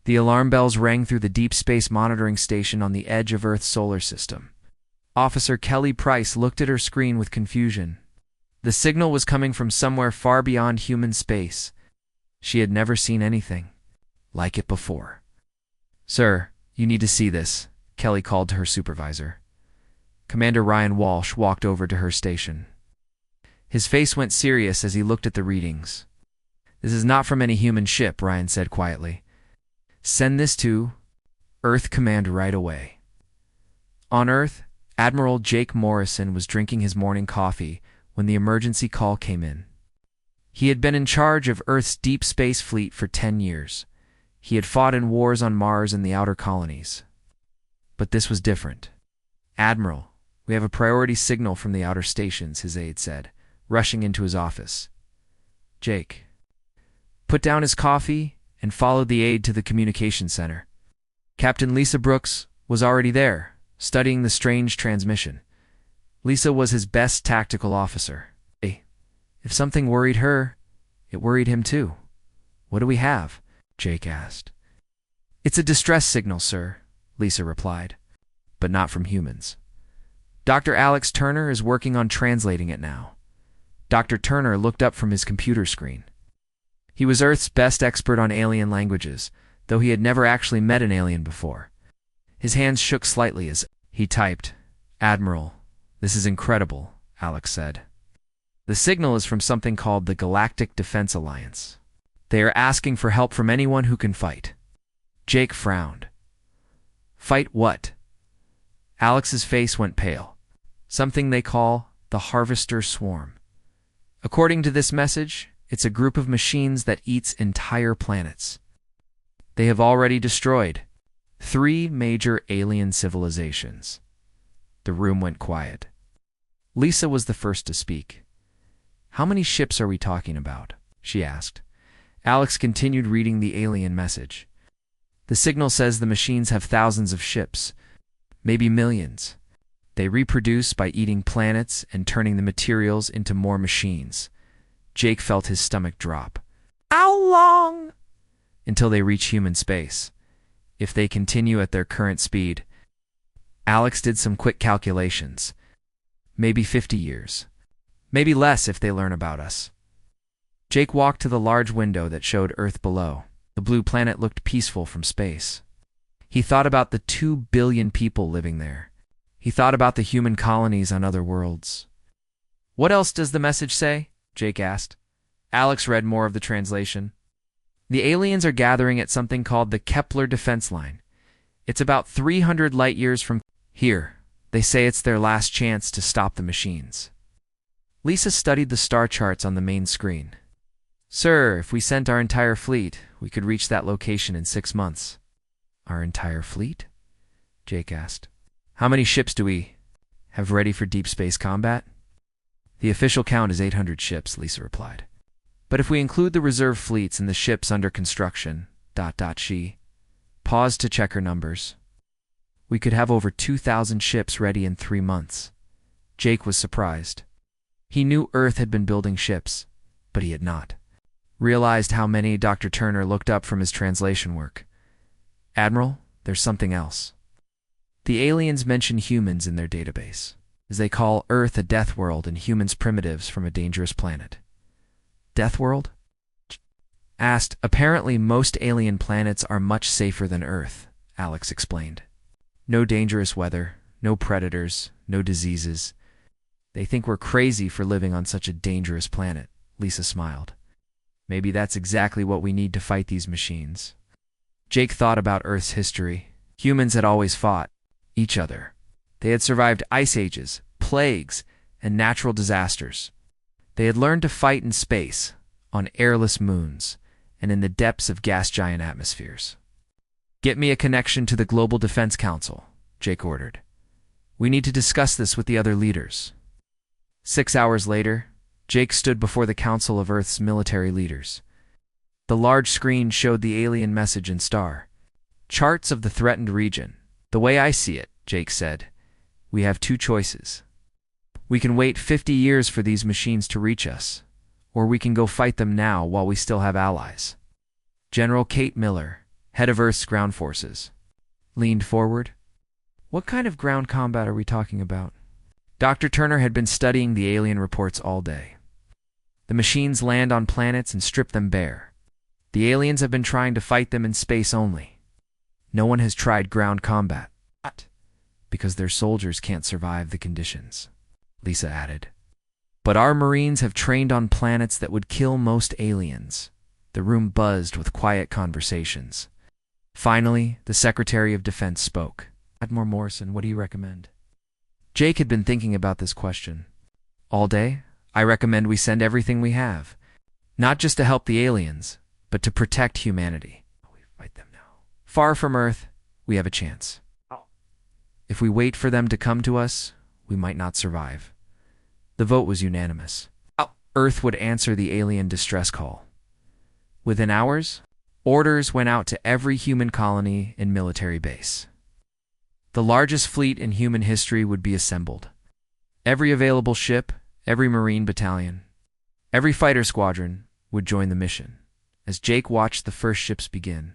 The alarm bells rang through the deep space monitoring station on the edge of Earth's solar system. Officer Kelly Price looked at her screen with confusion. The signal was coming from somewhere far beyond human space. She had never seen anything like it before. "Sir, you need to see this," Kelly called to her supervisor. Commander Ryan Walsh walked over to her station. His face went serious as he looked at the readings. "This is not from any human ship," Ryan said quietly. "Send this to Earth Command right away." On Earth, Admiral Jake Morrison was drinking his morning coffee when the emergency call came in. He had been in charge of Earth's deep space fleet for 10 years. He had fought in wars on Mars and the outer colonies. But this was different. "Admiral, we have a priority signal from the outer stations," his aide said, rushing into his office. Jake put down his coffee and followed the aide to the communication center. Captain Lisa Brooks was already there, studying the strange transmission. Lisa was his best tactical officer. If something worried her, it worried him too. "What do we have?" Jake asked. "It's a distress signal, sir," Lisa replied, "but not from humans. Dr. Alex Turner is working on translating it now." Dr. Turner looked up from his computer screen. He was Earth's best expert on alien languages, though he had never actually met an alien before. His hands shook slightly as he typed. "Admiral, this is incredible," Alex said. "The signal is from something called the Galactic Defense Alliance. They are asking for help from anyone who can fight." Jake frowned. "Fight what?" Alex's face went pale. "Something they call the Harvester Swarm. According to this message, it's a group of machines that eats entire planets. They have already destroyed 3 major alien civilizations." The room went quiet. Lisa was the first to speak. "How many ships are we talking about?" she asked. Alex continued reading the alien message. "The signal says the machines have thousands of ships, maybe millions. They reproduce by eating planets and turning the materials into more machines." Jake felt his stomach drop. "How long?" "Until they reach human space. If they continue at their current speed." Alex did some quick calculations. "Maybe 50 years. Maybe less if they learn about us." Jake walked to the large window that showed Earth below. The blue planet looked peaceful from space. He thought about the 2 billion people living there. He thought about the human colonies on other worlds. "What else does the message say?" Jake asked. Alex read more of the translation. "The aliens are gathering at something called the Kepler Defense Line. It's about 300 light years from here. They say it's their last chance to stop the machines." Lisa studied the star charts on the main screen. "Sir, if we sent our entire fleet, we could reach that location in 6 months." "Our entire fleet?" Jake asked. "How many ships do we have ready for deep space combat?" "The official count is 800 ships," Lisa replied. "But if we include the reserve fleets and the ships under construction, she paused to check her numbers, we could have over 2,000 ships ready in 3 months. Jake was surprised. He knew Earth had been building ships, but he had not realized how many. Dr. Turner looked up from his translation work. "Admiral, there's something else. The aliens mention humans in their database, as they call Earth a death world and humans primitives from a dangerous planet." "Death world?" asked. "Apparently most alien planets are much safer than Earth," Alex explained. "No dangerous weather, no predators, no diseases. They think we're crazy for living on such a dangerous planet." Lisa smiled. "Maybe that's exactly what we need to fight these machines." Jake thought about Earth's history. Humans had always fought each other. They had survived ice ages, plagues, and natural disasters. They had learned to fight in space, on airless moons, and in the depths of gas giant atmospheres. "Get me a connection to the Global Defense Council," Jake ordered. "We need to discuss this with the other leaders." 6 hours later, Jake stood before the Council of Earth's military leaders. The large screen showed the alien message in star charts of the threatened region. "The way I see it," Jake said, "we have 2 choices. We can wait 50 years for these machines to reach us, or we can go fight them now while we still have allies." General Kate Miller, head of Earth's ground forces, leaned forward. What kind of ground combat are we talking about? Dr. Turner had been studying the alien reports all day. The machines land on planets and strip them bare. The aliens have been trying to fight them in space only. No one has tried ground combat, because their soldiers can't survive the conditions, Lisa added. But our Marines have trained on planets that would kill most aliens. The room buzzed with quiet conversations. Finally, the Secretary of Defense spoke. Admiral Morrison, what do you recommend? Jake had been thinking about this question. All day, I recommend we send everything we have. Not just to help the aliens, but to protect humanity. We fight them now. Far from Earth, we have a chance. If we wait for them to come to us, we might not survive. The vote was unanimous. Earth would answer the alien distress call. Within hours, orders went out to every human colony and military base. The largest fleet in human history would be assembled. Every available ship, every Marine battalion, every fighter squadron would join the mission, as Jake watched the first ships begin.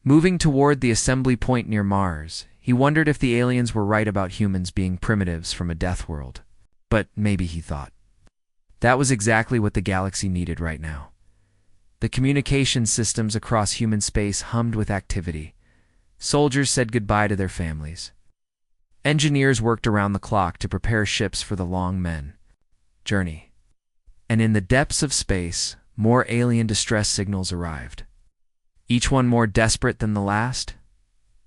Moving toward the assembly point near Mars, he wondered if the aliens were right about humans being primitives from a death world. But maybe he thought. That was exactly what the galaxy needed right now. The communication systems across human space hummed with activity. Soldiers said goodbye to their families. Engineers worked around the clock to prepare ships for the long journey. And in the depths of space, more alien distress signals arrived. Each one more desperate than the last.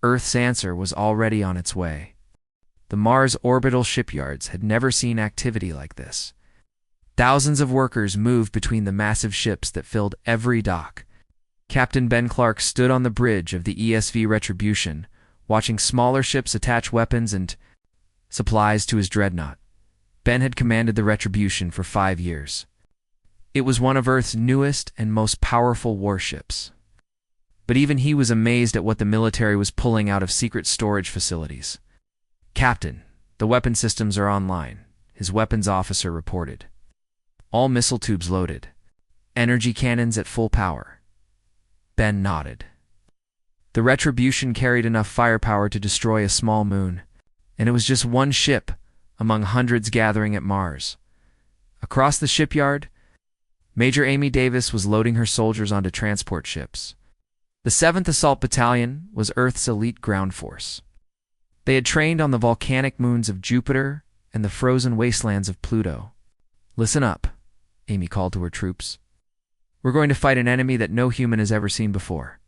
Earth's answer was already on its way. The Mars orbital shipyards had never seen activity like this. Thousands of workers moved between the massive ships that filled every dock. Captain Ben Clark stood on the bridge of the ESV Retribution, watching smaller ships attach weapons and supplies to his dreadnought. Ben had commanded the Retribution for 5 years. It was one of Earth's newest and most powerful warships. But even he was amazed at what the military was pulling out of secret storage facilities. Captain, the weapon systems are online, his weapons officer reported. All missile tubes loaded. Energy cannons at full power. Ben nodded. The Retribution carried enough firepower to destroy a small moon, and it was just one ship among hundreds gathering at Mars. Across the shipyard, Major Amy Davis was loading her soldiers onto transport ships. The 7th Assault Battalion was Earth's elite ground force. They had trained on the volcanic moons of Jupiter and the frozen wastelands of Pluto. Listen up, Amy called to her troops. We're going to fight an enemy that no human has ever seen before.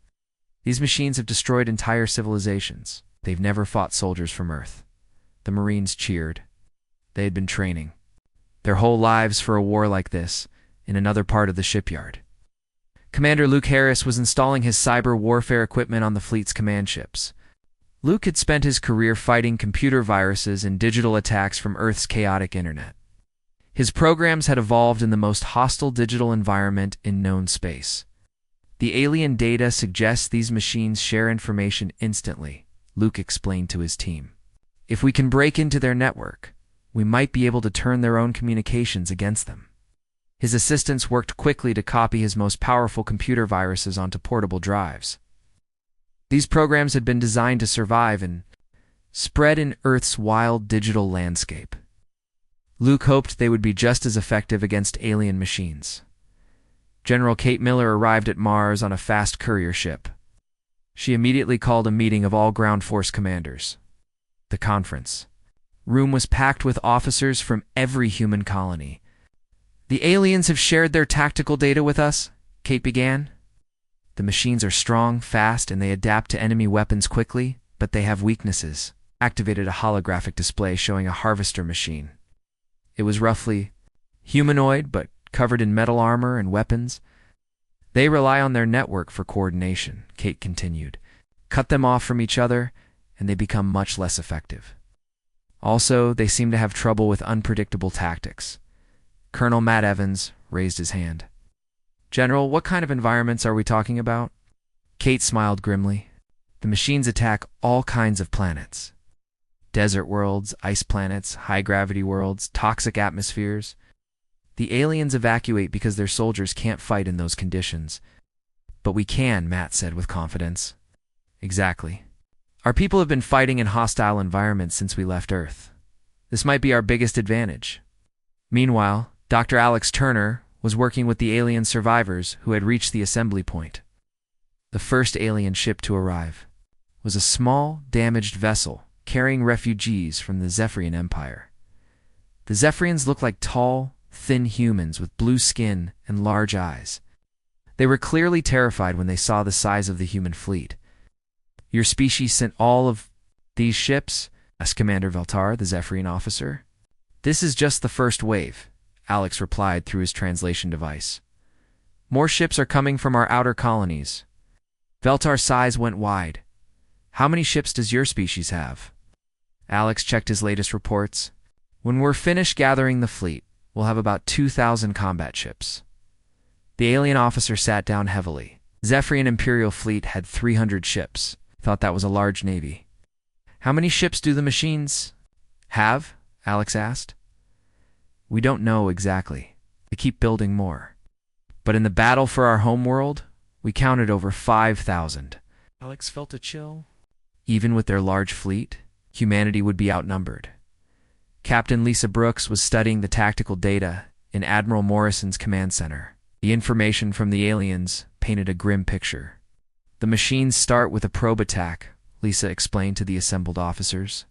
These machines have destroyed entire civilizations. They've never fought soldiers from Earth. The Marines cheered. They had been training their whole lives for a war like this in another part of the shipyard. Commander Luke Harris was installing his cyber warfare equipment on the fleet's command ships. Luke had spent his career fighting computer viruses and digital attacks from Earth's chaotic internet. His programs had evolved in the most hostile digital environment in known space. The alien data suggests these machines share information instantly, Luke explained to his team. If we can break into their network, we might be able to turn their own communications against them. His assistants worked quickly to copy his most powerful computer viruses onto portable drives. These programs had been designed to survive and spread in Earth's wild digital landscape. Luke hoped they would be just as effective against alien machines. General Kate Miller arrived at Mars on a fast courier ship. She immediately called a meeting of all ground force commanders. The conference room was packed with officers from every human colony. The aliens have shared their tactical data with us, Kate began. The machines are strong, fast, and they adapt to enemy weapons quickly, but they have weaknesses. Activated a holographic display showing a harvester machine. It was roughly humanoid, but covered in metal armor and weapons. They rely on their network for coordination, Kate continued. Cut them off from each other, and they become much less effective. Also, they seem to have trouble with unpredictable tactics. Colonel Matt Evans raised his hand. General, what kind of environments are we talking about? Kate smiled grimly. The machines attack all kinds of planets. Desert worlds, ice planets, high-gravity worlds, toxic atmospheres. The aliens evacuate because their soldiers can't fight in those conditions. But we can, Matt said with confidence. Exactly. Our people have been fighting in hostile environments since we left Earth. This might be our biggest advantage. Meanwhile, Dr. Alex Turner was working with the alien survivors who had reached the assembly point. The first alien ship to arrive was a small, damaged vessel carrying refugees from the Zephyrian Empire. The Zephyrians looked like tall, thin humans with blue skin and large eyes. They were clearly terrified when they saw the size of the human fleet. "Your species sent all of these ships?" asked Commander Veltar, the Zephyrian officer. "This is just the first wave," Alex replied through his translation device. "More ships are coming from our outer colonies." Veltar's eyes went wide. "How many ships does your species have?" Alex checked his latest reports. "When we're finished gathering the fleet, we'll have about 2,000 combat ships." The alien officer sat down heavily. Zephyrian Imperial fleet had 300 ships. Thought that was a large navy. "How many ships do the machines have?" Alex asked. "We don't know exactly. They keep building more. But in the battle for our homeworld, we counted over 5,000. Alex felt a chill. Even with their large fleet, humanity would be outnumbered. Captain Lisa Brooks was studying the tactical data in Admiral Morrison's command center. The information from the aliens painted a grim picture. "The machines start with a probe attack," Lisa explained to the assembled officers.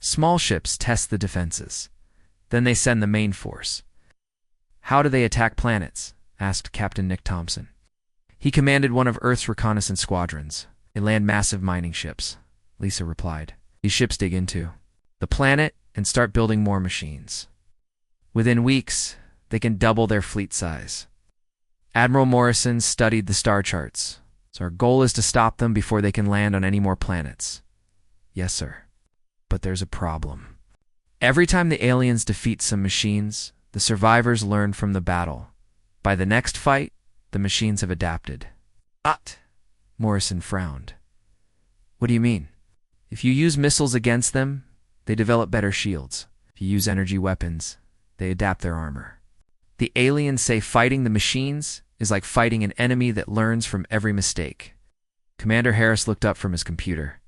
"Small ships test the defenses. Then they send the main force." "How do they attack planets?" asked Captain Nick Thompson. "He commanded one of Earth's reconnaissance squadrons. They land massive mining ships," Lisa replied. "These ships dig into the planet and start building more machines. Within weeks, they can double their fleet size. Admiral Morrison studied the star charts, so our goal is to stop them before they can land on any more planets." "Yes, sir. But there's a problem. Every time the aliens defeat some machines, the survivors learn from the battle. By the next fight, the machines have adapted." "But," Morrison frowned. "What do you mean?" "If you use missiles against them, they develop better shields. If you use energy weapons, they adapt their armor. The aliens say fighting the machines is like fighting an enemy that learns from every mistake." Commander Harris looked up from his computer.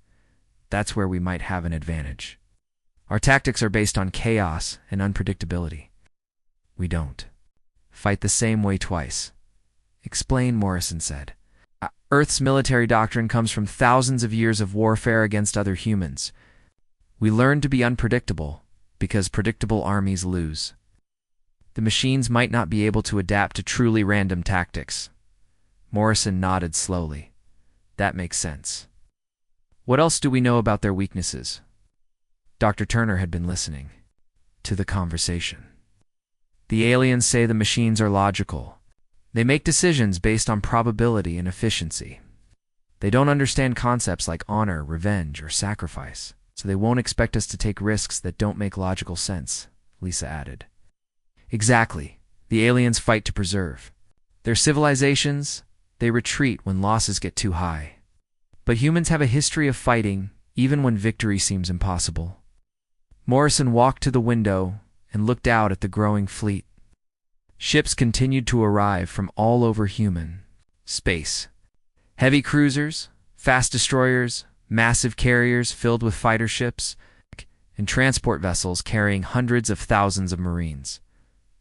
"That's where we might have an advantage. Our tactics are based on chaos and unpredictability. We don't fight the same way twice." "Explain," Morrison said. "Earth's military doctrine comes from thousands of years of warfare against other humans. We learn to be unpredictable because predictable armies lose. The machines might not be able to adapt to truly random tactics." Morrison nodded slowly. "That makes sense. What else do we know about their weaknesses?" Dr. Turner had been listening to the conversation. "The aliens say the machines are logical. They make decisions based on probability and efficiency. They don't understand concepts like honor, revenge, or sacrifice, so they won't expect us to take risks that don't make logical sense," Lisa added. "Exactly. The aliens fight to preserve their civilizations. They retreat when losses get too high. But humans have a history of fighting, even when victory seems impossible." Morrison walked to the window and looked out at the growing fleet. Ships continued to arrive from all over human space. Heavy cruisers, fast destroyers, massive carriers filled with fighter ships, and transport vessels carrying hundreds of thousands of Marines.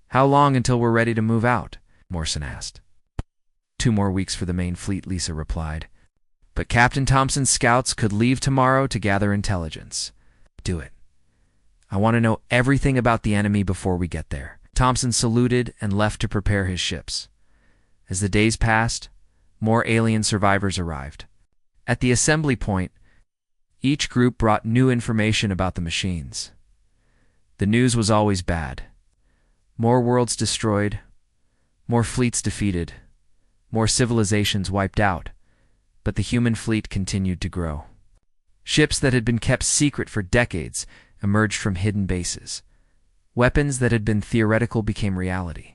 "How long until we're ready to move out?" Morrison asked. 2 more weeks for the main fleet," Lisa replied. "But Captain Thompson's scouts could leave tomorrow to gather intelligence." "Do it. I want to know everything about the enemy before we get there." Thompson saluted and left to prepare his ships. As the days passed, more alien survivors arrived. At the assembly point, each group brought new information about the machines. The news was always bad. More worlds destroyed, more fleets defeated, more civilizations wiped out, but the human fleet continued to grow. Ships that had been kept secret for decades emerged from hidden bases. Weapons that had been theoretical became reality,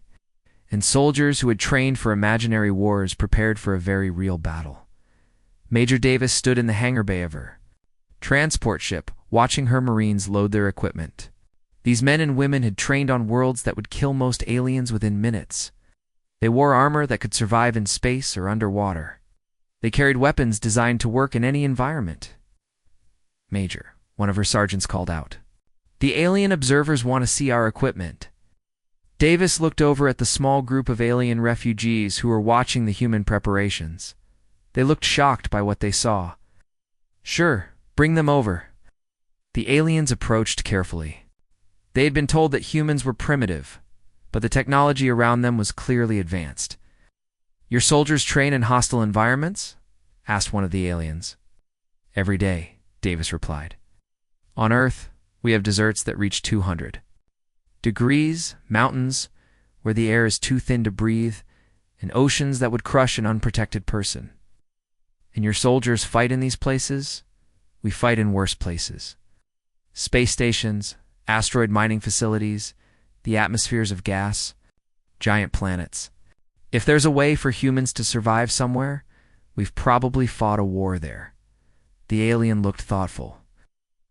and soldiers who had trained for imaginary wars prepared for a very real battle. Major Davis stood in the hangar bay of her transport ship, watching her Marines load their equipment. These men and women had trained on worlds that would kill most aliens within minutes. They wore armor that could survive in space or underwater. They carried weapons designed to work in any environment. Major, one of her sergeants called out. The alien observers want to see our equipment. Davis looked over at the small group of alien refugees who were watching the human preparations. They looked shocked by what they saw. Sure, bring them over. The aliens approached carefully. They had been told that humans were primitive, but the technology around them was clearly advanced. Your soldiers train in hostile environments? Asked one of the aliens. Every day, Davis replied. On Earth, we have deserts that reach 200 degrees, mountains where the air is too thin to breathe, and oceans that would crush an unprotected person. And your soldiers fight in these places? We fight in worse places. Space stations, asteroid mining facilities, the atmospheres of gas, giant planets. If there's a way for humans to survive somewhere, we've probably fought a war there. The alien looked thoughtful.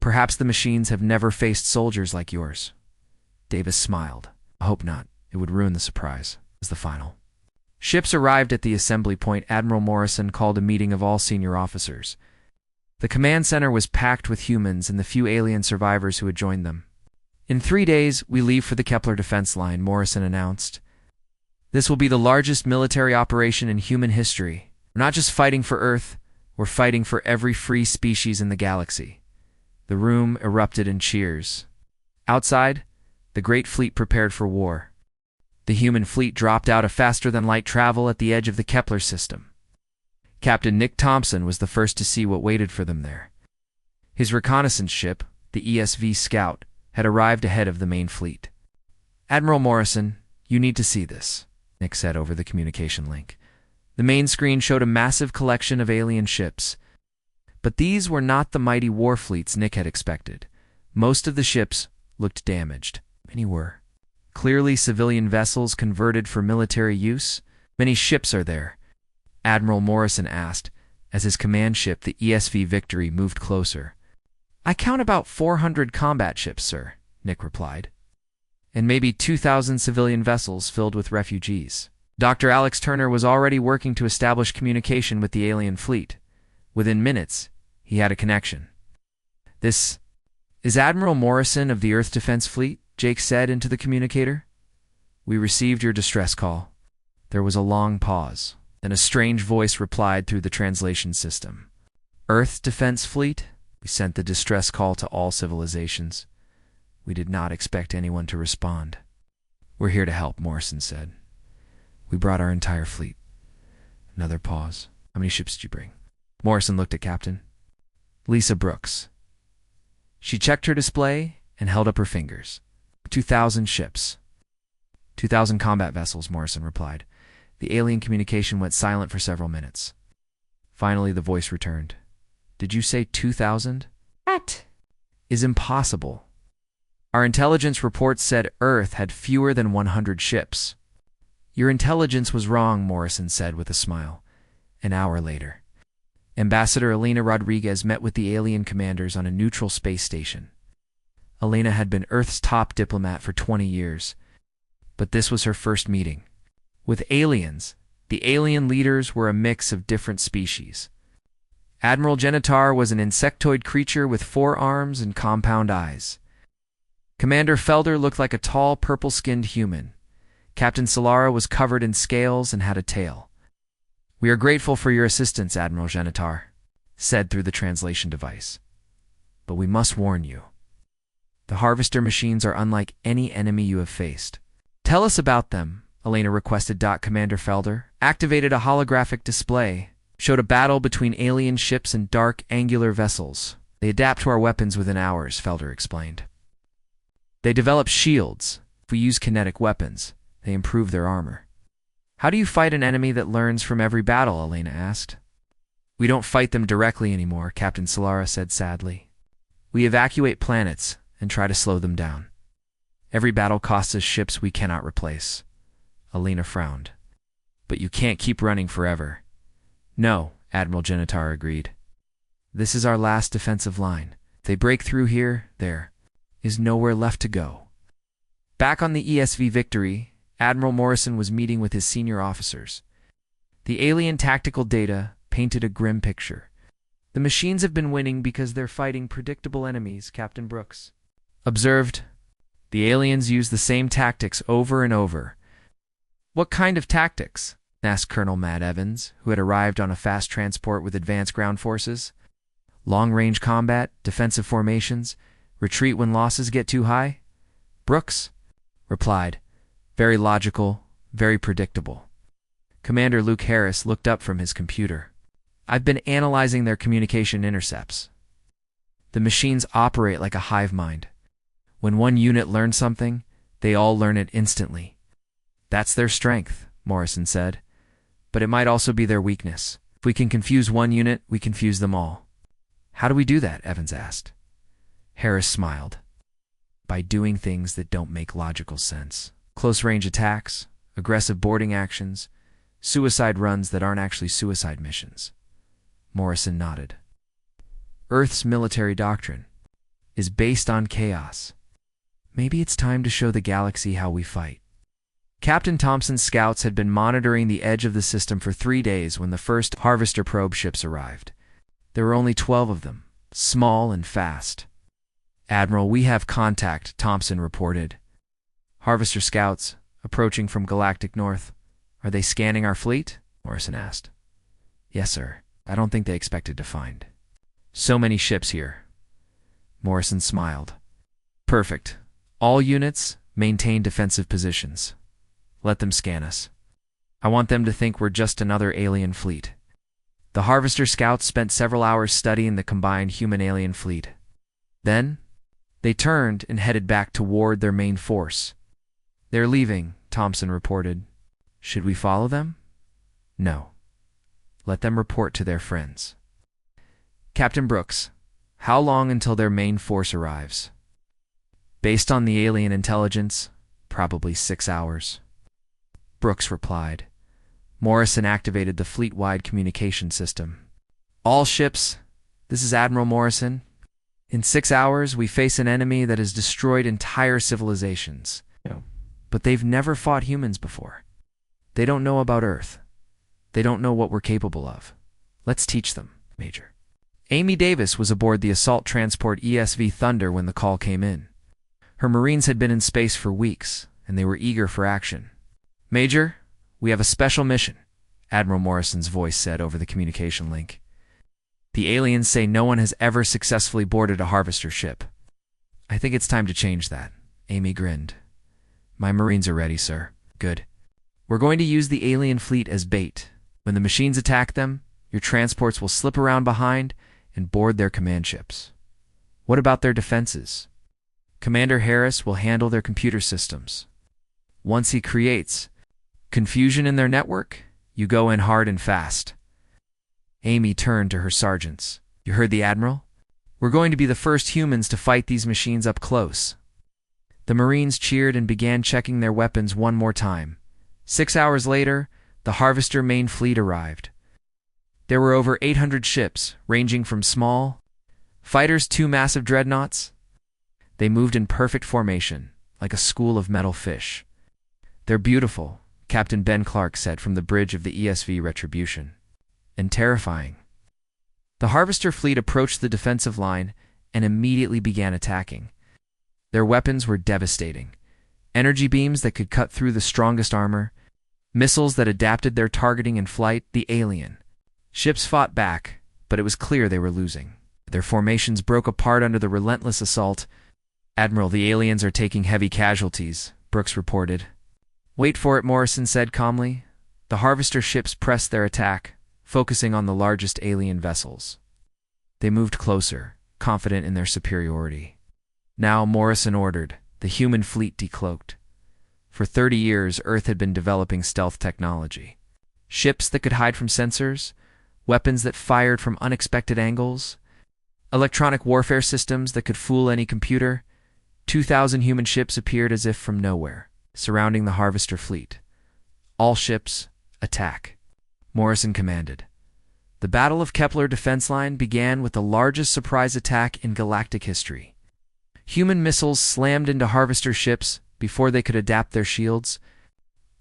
Perhaps the machines have never faced soldiers like yours. Davis smiled. I hope not. It would ruin the surprise. Was the final. Ships arrived at the assembly point. Admiral Morrison called a meeting of all senior officers. The command center was packed with humans and the few alien survivors who had joined them. In 3 days, we leave for the Kepler defense line, Morrison announced. This will be the largest military operation in human history. We're not just fighting for Earth, we're fighting for every free species in the galaxy. The room erupted in cheers. Outside, the great fleet prepared for war. The human fleet dropped out of faster-than-light travel at the edge of the Kepler system. Captain Nick Thompson was the first to see what waited for them there. His reconnaissance ship, the ESV Scout, had arrived ahead of the main fleet. Admiral Morrison, you need to see this, Nick said over the communication link. The main screen showed a massive collection of alien ships. But these were not the mighty war fleets Nick had expected. Most of the ships looked damaged. Many were. Clearly civilian vessels converted for military use. Many ships are there? Admiral Morrison asked, as his command ship, the ESV Victory, moved closer. I count about 400 combat ships, sir, Nick replied. And maybe 2,000 civilian vessels filled with refugees. Dr. Alex Turner was already working to establish communication with the alien fleet. Within minutes, he had a connection. This is Admiral Morrison of the Earth Defense Fleet, Jake said into the communicator. We received your distress call. There was a long pause. Then a strange voice replied through the translation system. Earth Defense Fleet? We sent the distress call to all civilizations. We did not expect anyone to respond. We're here to help, Morrison said. We brought our entire fleet. Another pause. How many ships did you bring? Morrison looked at Captain Lisa Brooks. She checked her display and held up her fingers. 2,000 ships. 2,000 combat vessels, Morrison replied. The alien communication went silent for several minutes. Finally, the voice returned. Did you say 2,000? That is impossible. Our intelligence reports said Earth had fewer than 100 ships. Your intelligence was wrong, Morrison said with a smile. An hour later, Ambassador Elena Rodriguez met with the alien commanders on a neutral space station. Elena had been Earth's top diplomat for 20 years, but this was her first meeting. With aliens, the alien leaders were a mix of different species. Admiral Genitar was an insectoid creature with 4 arms and compound eyes. Commander Felder looked like a tall, purple-skinned human. Captain Solara was covered in scales and had a tail. We are grateful for your assistance, Admiral Genitar, said through the translation device. But we must warn you. The harvester machines are unlike any enemy you have faced. Tell us about them, Elena requested. Commander Felder activated a holographic display, showed a battle between alien ships and dark, angular vessels. They adapt to our weapons within hours, Felder explained. They develop shields. If we use kinetic weapons, they improve their armor. How do you fight an enemy that learns from every battle? Elena asked. We don't fight them directly anymore, Captain Solara said sadly. We evacuate planets and try to slow them down. Every battle costs us ships we cannot replace. Elena frowned. But you can't keep running forever. No, Admiral Genitar agreed. This is our last defensive line. If they break through here, there is nowhere left to go. Back on the ESV Victory, Admiral Morrison was meeting with his senior officers. The alien tactical data, painted a grim picture. "The machines have been winning because they're fighting predictable enemies," Captain Brooks observed. "The aliens use the same tactics over and over." "What kind of tactics?" asked Colonel Matt Evans, who had arrived on a fast transport with advanced ground forces. "Long-range combat, defensive formations, retreat when losses get too high," Brooks replied. "Very logical, very predictable." Commander Luke Harris looked up from his computer. "I've been analyzing their communication intercepts. The machines operate like a hive mind. When one unit learns something, they all learn it instantly. That's their strength," Morrison said. "But it might also be their weakness. If we can confuse one unit, we confuse them all." "How do we do that?" Evans asked. Harris smiled. "By doing things that don't make logical sense. Close-range attacks, aggressive boarding actions, suicide runs that aren't actually suicide missions." Morrison nodded. "Earth's military doctrine is based on chaos. Maybe it's time to show the galaxy how we fight." Captain Thompson's scouts had been monitoring the edge of the system for 3 days when the first Harvester probe ships arrived. There were only 12 of them, small and fast. "Admiral, we have contact," Thompson reported. "Harvester scouts, approaching from Galactic North. Are they scanning our fleet?" Morrison asked. "Yes, sir. I don't think they expected to find so many ships here." Morrison smiled. "Perfect. All units, maintain defensive positions. Let them scan us. I want them to think we're just another alien fleet." The Harvester scouts spent several hours studying the combined human-alien fleet. Then, they turned and headed back toward their main force. "They're leaving," Thompson reported. "Should we follow them?" "No. Let them report to their friends." "Captain Brooks, how long until their main force arrives?" "Based on the alien intelligence, probably 6 hours." Brooks replied. Morrison activated the fleet-wide communication system. "All ships, this is Admiral Morrison. In 6 hours, we face an enemy that has destroyed entire civilizations. But they've never fought humans before. They don't know about Earth. They don't know what we're capable of. Let's teach them, Major." Amy Davis was aboard the assault transport ESV Thunder when the call came in. Her Marines had been in space for weeks, and they were eager for action. "Major, we have a special mission," Admiral Morrison's voice said over the communication link. "The aliens say no one has ever successfully boarded a Harvester ship." "I think it's time to change that," Amy grinned. "My Marines are ready, sir." "Good. We're going to use the alien fleet as bait. When the machines attack them, your transports will slip around behind and board their command ships." "What about their defenses?" "Commander Harris will handle their computer systems. Once he creates confusion in their network, you go in hard and fast." Amy turned to her sergeants. "You heard the Admiral? We're going to be the first humans to fight these machines up close." The Marines cheered and began checking their weapons one more time. 6 hours later, the Harvester main fleet arrived. There were over 800 ships, ranging from small fighters to massive dreadnoughts. They moved in perfect formation, like a school of metal fish. "They're beautiful," Captain Ben Clark said from the bridge of the ESV Retribution. "And terrifying." The Harvester fleet approached the defensive line and immediately began attacking. Their weapons were devastating. Energy beams that could cut through the strongest armor, missiles that adapted their targeting in flight, the alien ships fought back, but it was clear they were losing. Their formations broke apart under the relentless assault. "Admiral, the aliens are taking heavy casualties," Brooks reported. "Wait for it," Morrison said calmly. The Harvester ships pressed their attack, focusing on the largest alien vessels. They moved closer, confident in their superiority. "Now," Morrison ordered, the human fleet decloaked. For 30 years, Earth had been developing stealth technology. Ships that could hide from sensors, weapons that fired from unexpected angles, electronic warfare systems that could fool any computer. 2,000 human ships appeared as if from nowhere, surrounding the Harvester fleet. "All ships, attack," Morrison commanded. The Battle of Kepler defense line began with the largest surprise attack in galactic history. Human missiles slammed into Harvester ships before they could adapt their shields.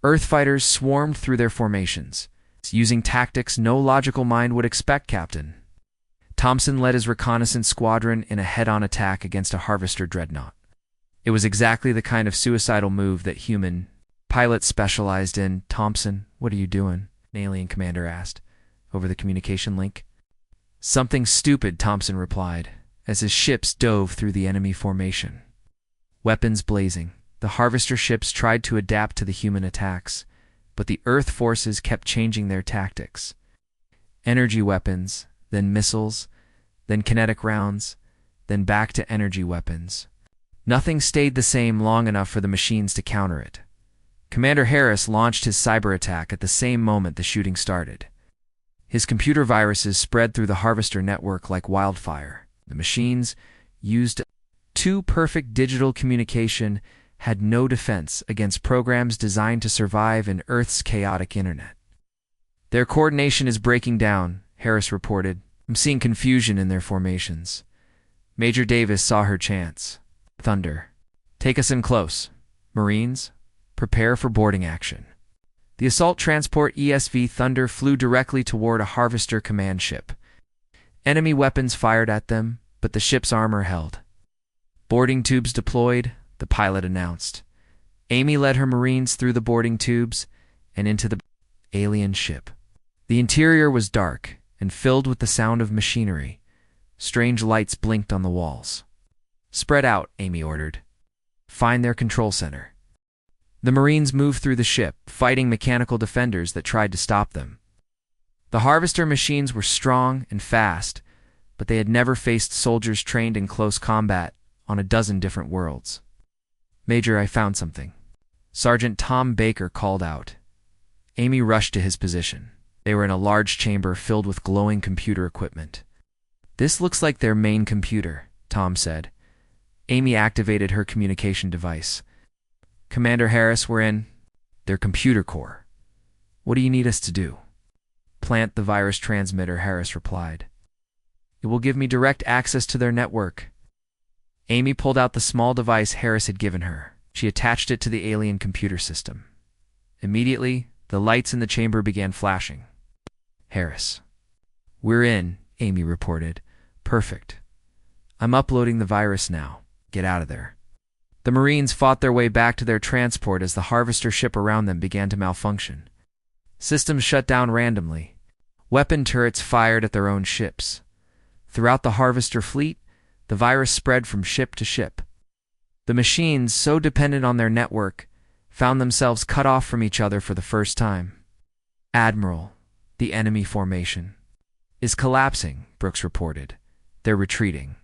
Earth fighters swarmed through their formations, Using tactics no logical mind would expect, Captain. Thompson led his reconnaissance squadron in a head-on attack against a harvester dreadnought. It was exactly the kind of suicidal move that human pilots specialized in. "Thompson, what are you doing?" an alien commander asked, over the communication link. "Something stupid," Thompson replied, as his ships dove through the enemy formation. Weapons blazing, the harvester ships tried to adapt to the human attacks, but the Earth forces kept changing their tactics. Energy weapons, then missiles, then kinetic rounds, then back to energy weapons. Nothing stayed the same long enough for the machines to counter it. Commander Harris launched his cyber attack at the same moment the shooting started. His computer viruses spread through the harvester network like wildfire. The machines, used too perfect digital communication, had no defense against programs designed to survive in Earth's chaotic internet. "Their coordination is breaking down," Harris reported. "I'm seeing confusion in their formations." Major Davis saw her chance. "Thunder, take us in close. Marines, prepare for boarding action." The assault transport ESV Thunder flew directly toward a harvester command ship. Enemy weapons fired at them, but the ship's armor held. "Boarding tubes deployed," the pilot announced. Amy led her Marines through the boarding tubes and into the alien ship. The interior was dark and filled with the sound of machinery. Strange lights blinked on the walls. "Spread out," Amy ordered. "Find their control center." The Marines moved through the ship, fighting mechanical defenders that tried to stop them. The harvester machines were strong and fast, but they had never faced soldiers trained in close combat on a dozen different worlds. "Major, I found something." Sergeant Tom Baker called out. Amy rushed to his position. They were in a large chamber filled with glowing computer equipment. "This looks like their main computer," Tom said. Amy activated her communication device. "Commander Harris, we're in their computer core. What do you need us to do?" "Plant the virus transmitter," Harris replied. "It will give me direct access to their network." Amy pulled out the small device Harris had given her. She attached it to the alien computer system. Immediately, the lights in the chamber began flashing. "Harris, we're in," Amy reported. "Perfect. I'm uploading the virus now. Get out of there." The Marines fought their way back to their transport as the harvester ship around them began to malfunction. Systems shut down randomly. Weapon turrets fired at their own ships. Throughout the harvester fleet, the virus spread from ship to ship. The machines, so dependent on their network, found themselves cut off from each other for the first time. "Admiral, the enemy formation is collapsing," Brooks reported. "They're retreating."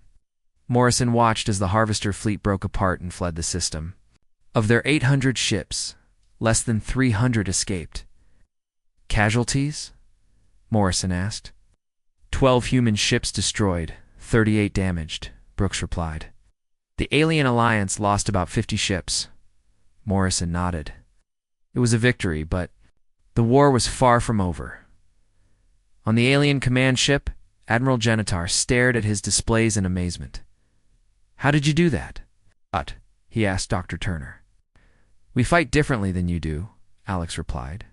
Morrison watched as the harvester fleet broke apart and fled the system. Of their 800 ships, less than 300 escaped. "Casualties?" Morrison asked. 12 human ships destroyed, 38 damaged, Brooks replied. "The Alien Alliance lost about 50 ships." Morrison nodded. It was a victory, but the war was far from over. On the alien command ship, Admiral Genitar stared at his displays in amazement. "How did you do that?" He asked Dr. Turner. "We fight differently than you do," Alex replied.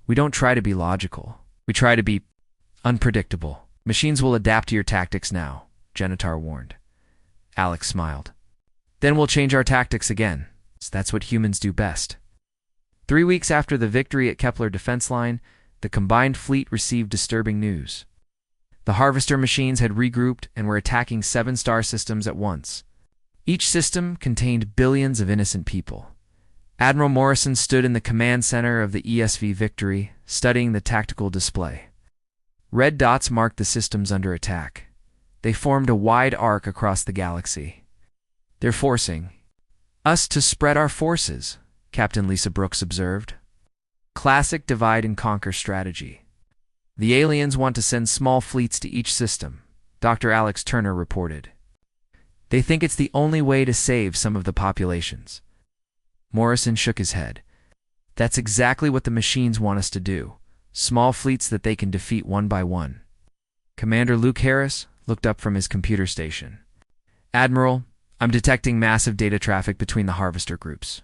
"We don't try to be logical. We try to be unpredictable. Machines will adapt to your tactics now," Genitar warned. Alex smiled. "Then we'll change our tactics again. That's what humans do best." 3 weeks after the victory at Kepler Defense Line, the combined fleet received disturbing news. The harvester machines had regrouped and were attacking 7 star systems at once. Each system contained billions of innocent people. Admiral Morrison stood in the command center of the ESV Victory, studying the tactical display. Red dots marked the systems under attack. They formed a wide arc across the galaxy. "They're forcing us to spread our forces," Captain Lisa Brooks observed. "Classic divide and conquer strategy. The aliens want to send small fleets to each system," Dr. Alex Turner reported. "They think it's the only way to save some of the populations." Morrison shook his head. "That's exactly what the machines want us to do. Small fleets that they can defeat one by one." Commander Luke Harris looked up from his computer station. "Admiral, I'm detecting massive data traffic between the harvester groups.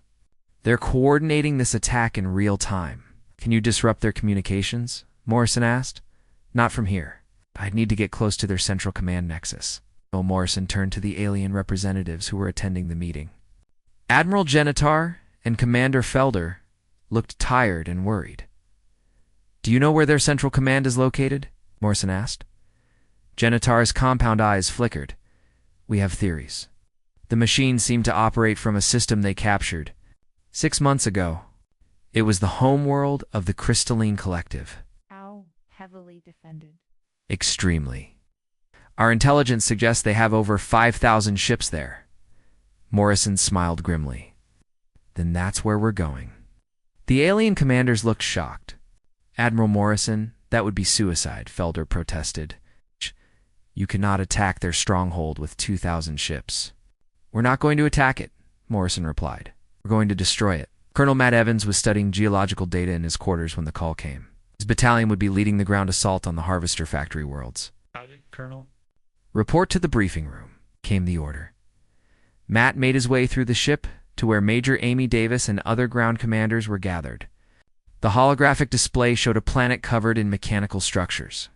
They're coordinating this attack in real time. Can you disrupt their communications? Morrison asked. Not from here. I'd need to get close to their central command nexus. Morrison turned to the alien representatives who were attending the meeting. Admiral Genitar and Commander Felder looked tired and worried. Do you know where their central command is located? Morrison asked. Genitar's compound eyes flickered. We have theories. The machine seemed to operate from a system they captured 6 months ago. It was the homeworld of the Crystalline Collective. How heavily defended? Extremely. Our intelligence suggests they have over 5,000 ships there. Morrison smiled grimly. Then that's where we're going. The alien commanders looked shocked. Admiral Morrison, that would be suicide, Felder protested. You cannot attack their stronghold with 2,000 ships. We're not going to attack it, Morrison replied. We're going to destroy it. Colonel Matt Evans was studying geological data in his quarters when the call came. His battalion would be leading the ground assault on the Harvester factory worlds. Colonel. Report to the briefing room, came the order. Matt made his way through the ship to where Major Amy Davis and other ground commanders were gathered. The holographic display showed a planet covered in mechanical structures.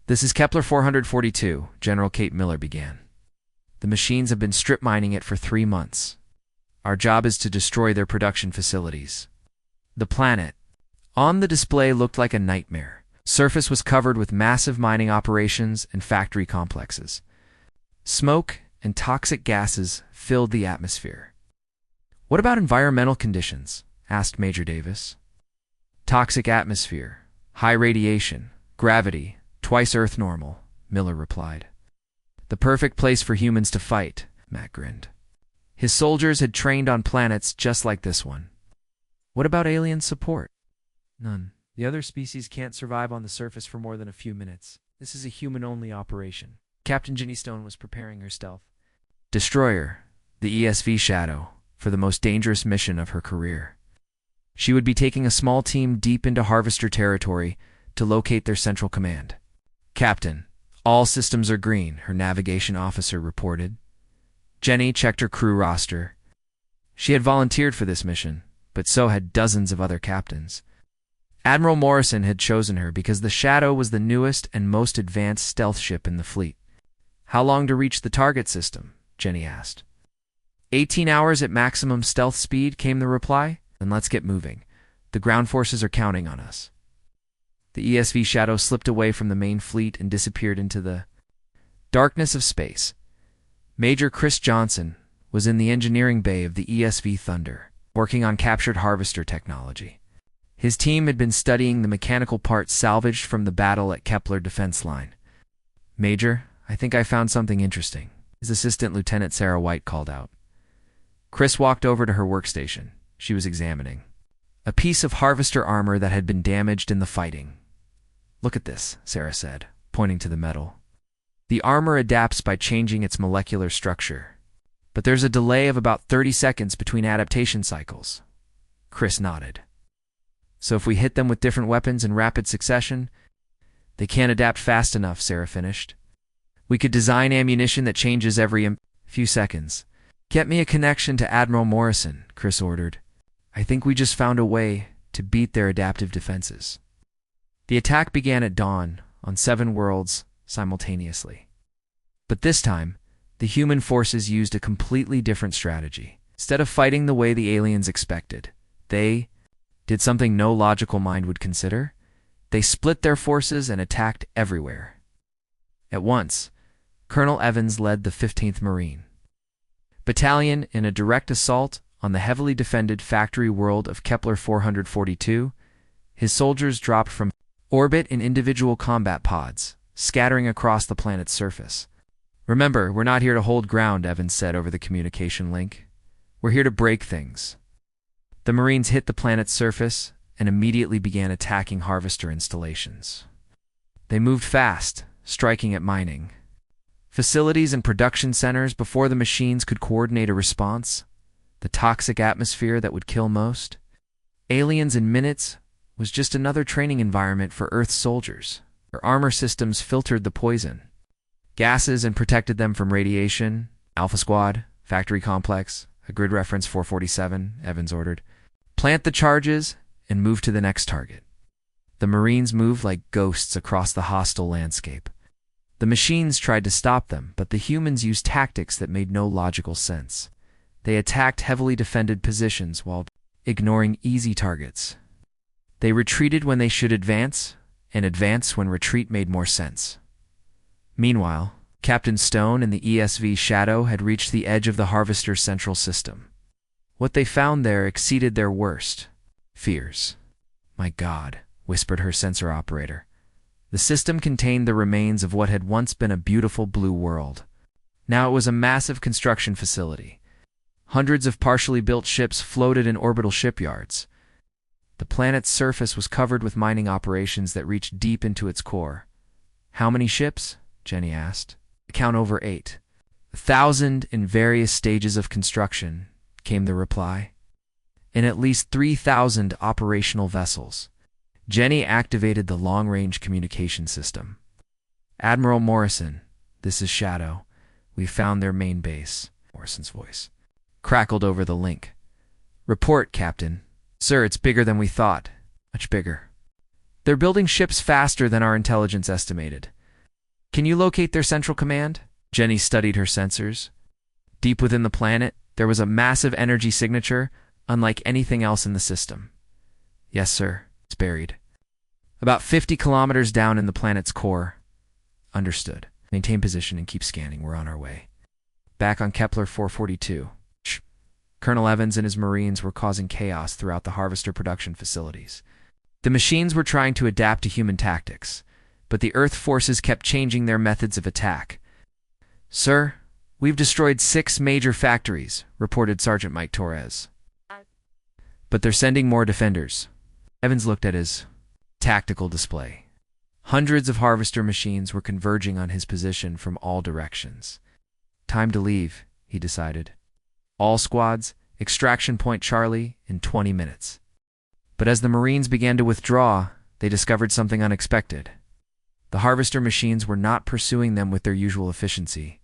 This is Kepler 442, General Kate Miller began. The machines have been strip mining it for 3 months. Our job is to destroy their production facilities. The planet on the display looked like a nightmare. Surface was covered with massive mining operations and factory complexes. Smoke and toxic gases filled the atmosphere. What about environmental conditions? Asked Major Davis. Toxic atmosphere, high radiation, gravity, twice Earth normal, Miller replied. The perfect place for humans to fight, Matt grinned. His soldiers had trained on planets just like this one. What about alien support? None. The other species can't survive on the surface for more than a few minutes. This is a human-only operation. Captain Ginny Stone was preparing her stealth destroyer, the ESV Shadow, for the most dangerous mission of her career. She would be taking a small team deep into Harvester territory to locate their central command. Captain, all systems are green, her navigation officer reported. Jenny checked her crew roster. She had volunteered for this mission, but so had dozens of other captains. Admiral Morrison had chosen her because the Shadow was the newest and most advanced stealth ship in the fleet. How long to reach the target system? Jenny asked. 18 hours at maximum stealth speed, came the reply. Then let's get moving. The ground forces are counting on us. The ESV Shadow slipped away from the main fleet and disappeared into the darkness of space. Major Chris Johnson was in the engineering bay of the ESV Thunder, working on captured Harvester technology. His team had been studying the mechanical parts salvaged from the battle at Kepler Defense Line. Major, I think I found something interesting, his assistant Lieutenant Sarah White called out. Chris walked over to her workstation. She was examining a piece of Harvester armor that had been damaged in the fighting. Look at this, Sarah said, pointing to the metal. The armor adapts by changing its molecular structure, but there's a delay of about 30 seconds between adaptation cycles. Chris nodded. So if we hit them with different weapons in rapid succession, they can't adapt fast enough, Sarah finished. We could design ammunition that changes every few seconds. Get me a connection to Admiral Morrison, Chris ordered. I think we just found a way to beat their adaptive defenses. The attack began at dawn on 7 worlds simultaneously. But this time, the human forces used a completely different strategy. Instead of fighting the way the aliens expected, they did something no logical mind would consider. They split their forces and attacked everywhere. At once, Colonel Evans led the 15th Marine Battalion in a direct assault on the heavily defended factory world of Kepler 442. His soldiers dropped from orbit in individual combat pods, scattering across the planet's surface. Remember, we're not here to hold ground, Evans said over the communication link. We're here to break things. The Marines hit the planet's surface and immediately began attacking Harvester installations. They moved fast, striking at mining facilities and production centers before the machines could coordinate a response. The toxic atmosphere that would kill most. Aliens in minutes was just another training environment for Earth's soldiers. Their armor systems filtered the poison gases and protected them from radiation. Alpha Squad, Factory Complex, a grid reference 447, Evans ordered. Plant the charges and moved to the next target. The Marines moved like ghosts across the hostile landscape. The machines tried to stop them, but the humans used tactics that made no logical sense. They attacked heavily defended positions while ignoring easy targets. They retreated when they should advance, and advance when retreat made more sense. Meanwhile, Captain Stone and the ESV Shadow had reached the edge of the Harvester's central system. What they found there exceeded their worst fears. "My God," whispered her sensor operator. The system contained the remains of what had once been a beautiful blue world. Now it was a massive construction facility. Hundreds of partially built ships floated in orbital shipyards. The planet's surface was covered with mining operations that reached deep into its core. "How many ships?" Jenny asked. "Count over 8. 1,000 in various stages of construction," came the reply. "And at least 3,000 operational vessels." Jenny activated the long-range communication system. "Admiral Morrison, this is Shadow. We found their main base." Morrison's voice crackled over the link. "Report, Captain." "Sir, it's bigger than we thought. Much bigger. They're building ships faster than our intelligence estimated." "Can you locate their central command?" Jenny studied her sensors. Deep within the planet, there was a massive energy signature, unlike anything else in the system. "Yes, sir. It's buried. About 50 kilometers down in the planet's core." "Understood. Maintain position and keep scanning. We're on our way." Back on Kepler 442. Colonel Evans and his Marines were causing chaos throughout the Harvester production facilities. The machines were trying to adapt to human tactics, but the Earth forces kept changing their methods of attack. "Sir, we've destroyed 6 major factories," reported Sergeant Mike Torres. "But they're sending more defenders." Evans looked at his tactical display. Hundreds of Harvester machines were converging on his position from all directions. "Time to leave," he decided. "All squads, extraction point Charlie in 20 minutes." But as the Marines began to withdraw, they discovered something unexpected. The Harvester machines were not pursuing them with their usual efficiency.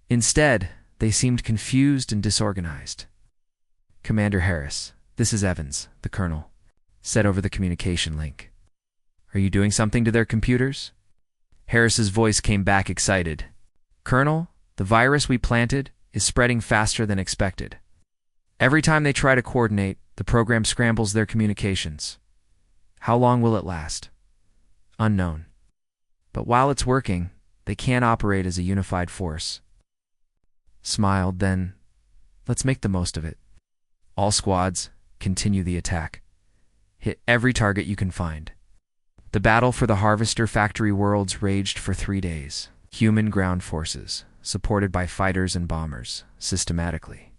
Instead, they seemed confused and disorganized. "Commander Harris, this is Evans," the colonel said over the communication link. "Are you doing something to their computers?" Harris's voice came back excited. "Colonel, the virus we planted is spreading faster than expected. Every time they try to coordinate, the program scrambles their communications. How long will it last? Unknown. But while it's working, they can't operate as a unified force." Smiled, then, "Let's make the most of it. All squads, continue the attack. Hit every target you can find." The battle for the Harvester factory worlds raged for 3 days. Human ground forces, supported by fighters and bombers, systematically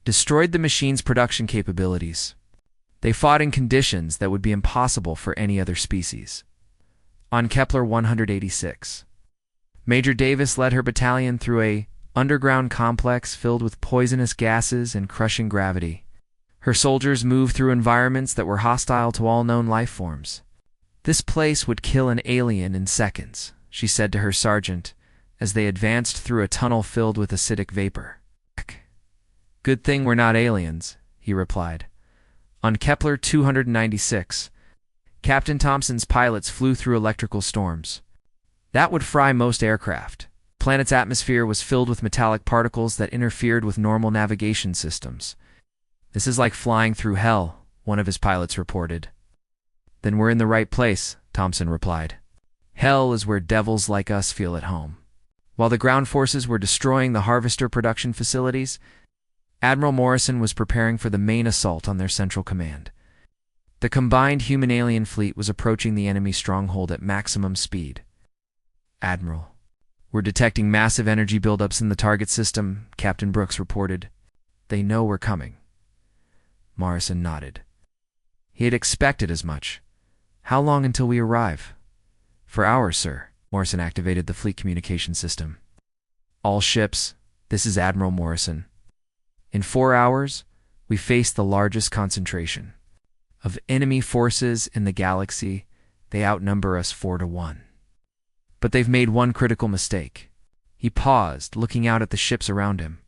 destroyed the machine's production capabilities. They fought in conditions that would be impossible for any other species. On Kepler 186, Major Davis led her battalion through a underground complex filled with poisonous gases and crushing gravity. Her soldiers moved through environments that were hostile to all known life forms. "This place would kill an alien in seconds," she said to her sergeant as they advanced through a tunnel filled with acidic vapor. "Good thing we're not aliens," he replied. On Kepler 296, Captain Thompson's pilots flew through electrical storms. That would fry most aircraft. The planet's atmosphere was filled with metallic particles that interfered with normal navigation systems. "This is like flying through hell," one of his pilots reported. "Then we're in the right place," Thompson replied. "Hell is where devils like us feel at home." While the ground forces were destroying the Harvester production facilities, Admiral Morrison was preparing for the main assault on their central command. The combined human-alien fleet was approaching the enemy stronghold at maximum speed. "Admiral, we're detecting massive energy buildups in the target system," Captain Brooks reported. "They know we're coming." Morrison nodded. He had expected as much. "How long until we arrive?" "For hours, sir." Morrison activated the fleet communication system. "All ships, this is Admiral Morrison. In 4 hours, we face the largest concentration of enemy forces in the galaxy. They outnumber us 4-1. But they've made one critical mistake." He paused, looking out at the ships around him.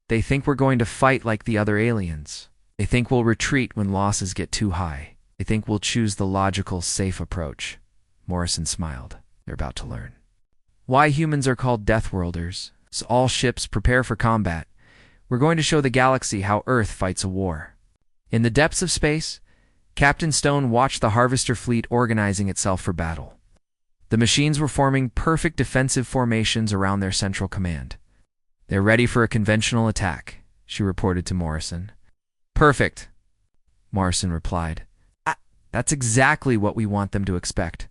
"They think we're going to fight like the other aliens. They think we'll retreat when losses get too high." They think we'll choose the logical, safe approach. Morrison smiled. They're about to learn. Why humans are called Deathworlders. So all ships prepare for combat. We're going to show the galaxy how Earth fights a war. In the depths of space, Captain Stone watched the Harvester fleet organizing itself for battle. The machines were forming perfect defensive formations around their central command. They're ready for a conventional attack, she reported to Morrison. Perfect, Morrison replied. That's exactly what we want them to expect.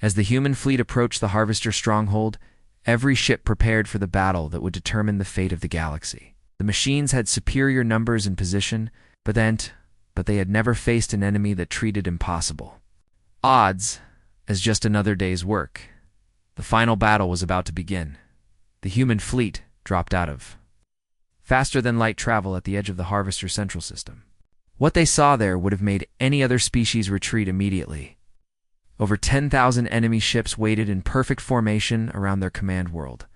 As the human fleet approached the Harvester stronghold, every ship prepared for the battle that would determine the fate of the galaxy. The machines had superior numbers and position, but they had never faced an enemy that treated impossible odds as just another day's work. The final battle was about to begin. The human fleet dropped out of faster-than-light travel at the edge of the Harvester central system. What they saw there would have made any other species retreat immediately. Over 10,000 enemy ships waited in perfect formation around their command world.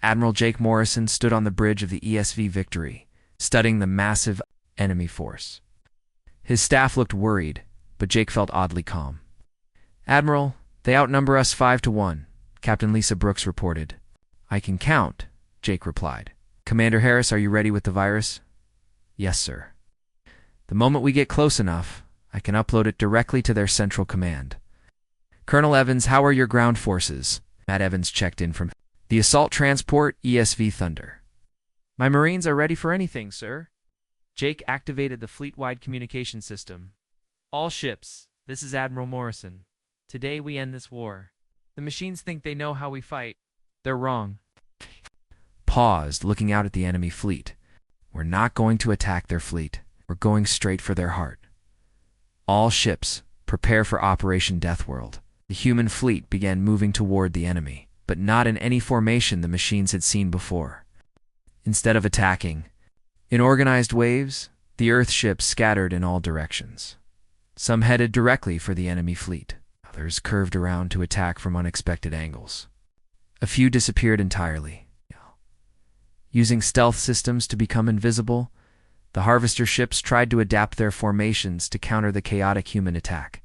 Admiral Jake Morrison stood on the bridge of the ESV Victory, studying the massive enemy force. His staff looked worried, but Jake felt oddly calm. Admiral, they outnumber us 5-1, Captain Lisa Brooks reported. I can count, Jake replied. Commander Harris, are you ready with the virus? Yes, sir. The moment we get close enough, I can upload it directly to their central command. Colonel Evans, how are your ground forces? Matt Evans checked in from the assault transport ESV Thunder. My Marines are ready for anything, sir. Jake activated the fleet-wide communication system. All ships, this is Admiral Morrison. Today we end this war. The machines think they know how we fight. They're wrong. Paused, looking out at the enemy fleet. We're not going to attack their fleet. We're going straight for their heart. All ships, prepare for Operation Deathworld. The human fleet began moving toward the enemy, but not in any formation the machines had seen before. Instead of attacking, in organized waves, the Earth ships scattered in all directions. Some headed directly for the enemy fleet. Others curved around to attack from unexpected angles. A few disappeared entirely. Using stealth systems to become invisible, the Harvester ships tried to adapt their formations to counter the chaotic human attack.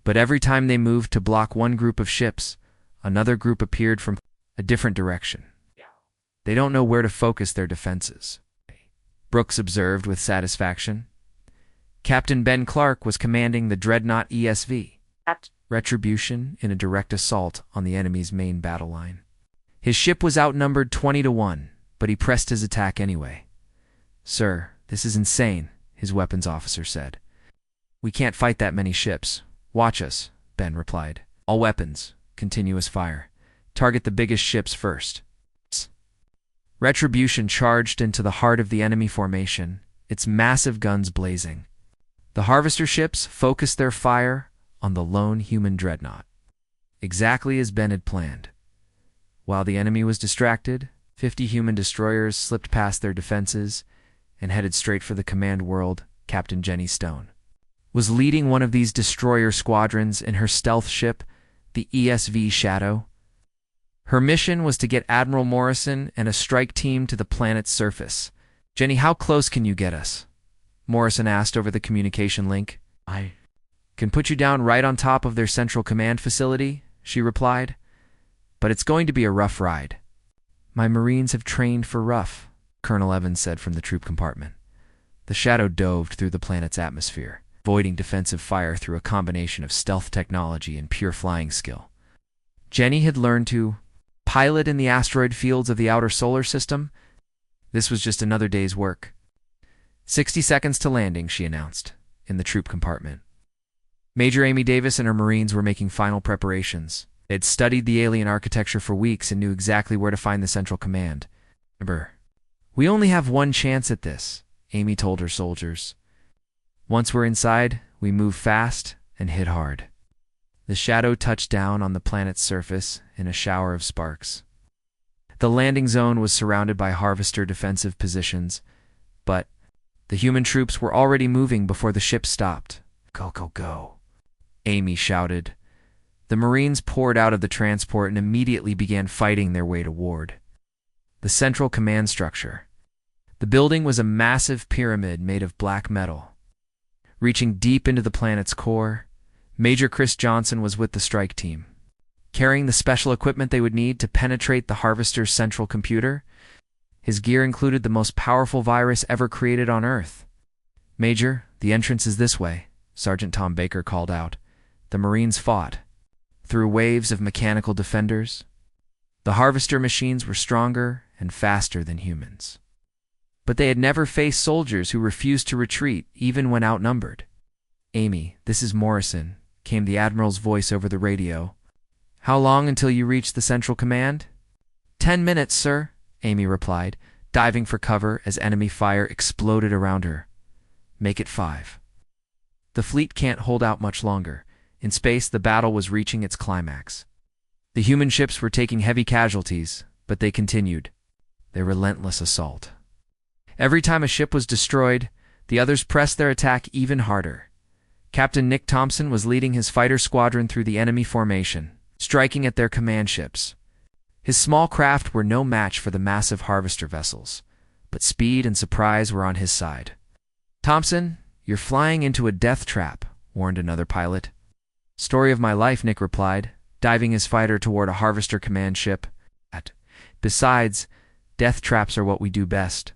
But every time they moved to block one group of ships, another group appeared from a different direction. They don't know where to focus their defenses, Brooks observed with satisfaction. Captain Ben Clark was commanding the dreadnought ESV, Retribution, in a direct assault on the enemy's main battle line. His ship was outnumbered 20-1, but he pressed his attack anyway. Sir, this is insane, his weapons officer said. We can't fight that many ships. Watch us, Ben replied. All weapons, continuous fire. Target the biggest ships first. Retribution charged into the heart of the enemy formation, its massive guns blazing. The Harvester ships focused their fire on the lone human dreadnought, exactly as Ben had planned. While the enemy was distracted, 50 human destroyers slipped past their defenses and headed straight for the command world. Captain Jenny Stone was leading one of these destroyer squadrons in her stealth ship, the ESV Shadow. Her mission was to get Admiral Morrison and a strike team to the planet's surface. Jenny, how close can you get us? Morrison asked over the communication link. I can put you down right on top of their central command facility, she replied. But it's going to be a rough ride. My Marines have trained for rough, Colonel Evans said from the troop compartment. The Shadow dove through the planet's atmosphere, avoiding defensive fire through a combination of stealth technology and pure flying skill. Jenny had learned to pilot in the asteroid fields of the outer solar system. This was just another day's work. 60 seconds to landing, she announced, in the troop compartment. Major Amy Davis and her Marines were making final preparations. They had studied the alien architecture for weeks and knew exactly where to find the central command. Remember, we only have one chance at this, Amy told her soldiers. Once we're inside, we move fast and hit hard. The Shadow touched down on the planet's surface in a shower of sparks. The landing zone was surrounded by Harvester defensive positions, but the human troops were already moving before the ship stopped. Go, go, go, Amy shouted. The Marines poured out of the transport and immediately began fighting their way toward the central command structure. The building was a massive pyramid made of black metal. Reaching deep into the planet's core, Major Chris Johnson was with the strike team, carrying the special equipment they would need to penetrate the Harvester's central computer. His gear included the most powerful virus ever created on Earth. "Major, the entrance is this way," Sergeant Tom Baker called out. The Marines fought through waves of mechanical defenders. The Harvester machines were stronger and faster than humans. But they had never faced soldiers who refused to retreat, even when outnumbered. "Amy, this is Morrison," came the Admiral's voice over the radio. "How long until you reach the Central Command?" 10 minutes, sir," Amy replied, diving for cover as enemy fire exploded around her. "Make it 5. The fleet can't hold out much longer. In space, the battle was reaching its climax. The human ships were taking heavy casualties, but they continued their relentless assault. Every time a ship was destroyed, the others pressed their attack even harder. Captain Nick Thompson was leading his fighter squadron through the enemy formation, striking at their command ships. His small craft were no match for the massive Harvester vessels, but speed and surprise were on his side. "Thompson, you're flying into a death trap," warned another pilot. "Story of my life," Nick replied, diving his fighter toward a Harvester command ship. "Besides, death traps are what we do best."